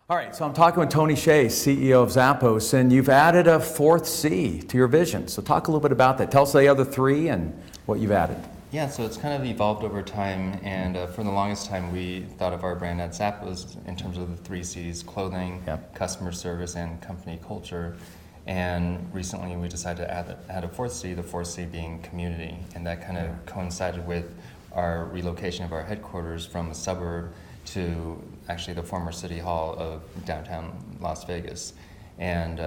All right, so I'm talking with Tony Hsieh, CEO of Zappos, and you've added a fourth C to your vision. So talk a little bit about that. Tell us the other three and what you've added. Yeah, so it's kind of evolved over time, and for the longest time we thought of our brand at Zappos in terms of the three C's: clothing, customer service, and company culture. And recently we decided to add a fourth C, the fourth C being community, and that kind of coincided with our relocation of our headquarters from a suburb to actually the former city hall of downtown Las Vegas. And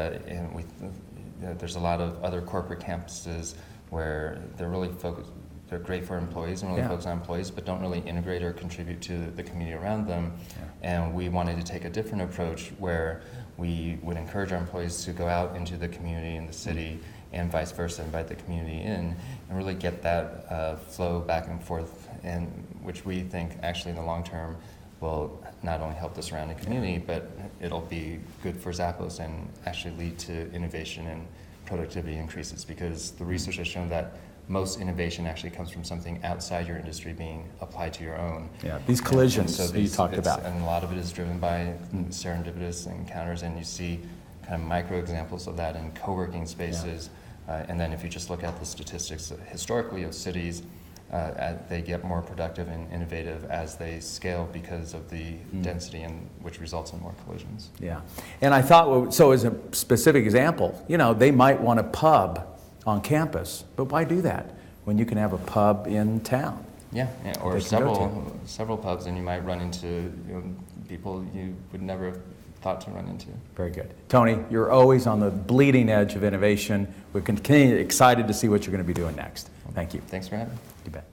there's a lot of other corporate campuses where they're really focused. They're great for employees and really focus on employees, but don't really integrate or contribute to the community around them. And we wanted to take a different approach where we would encourage our employees to go out into the community in the city and vice versa, invite the community in, and really get that flow back and forth, and which we think actually in the long term will not only help the surrounding community, but it'll be good for Zappos and actually lead to innovation and productivity increases, because the research has shown that most innovation actually comes from something outside your industry being applied to your own. Yeah, these collisions that you talked about. And a lot of it is driven by serendipitous encounters, and you see kind of micro examples of that in co-working spaces. And then if you just look at the statistics historically of cities, they get more productive and innovative as they scale because of the density, and which results in more collisions. Yeah, and I thought, so as a specific example, they might want a pub on campus, but why do that when you can have a pub in town? Yeah, or several pubs, and you might run into people you would never have thought to run into. Very good. Tony, you're always on the bleeding edge of innovation. We're excited to see what you're going to be doing next. Thank you. Thanks for having me. You bet.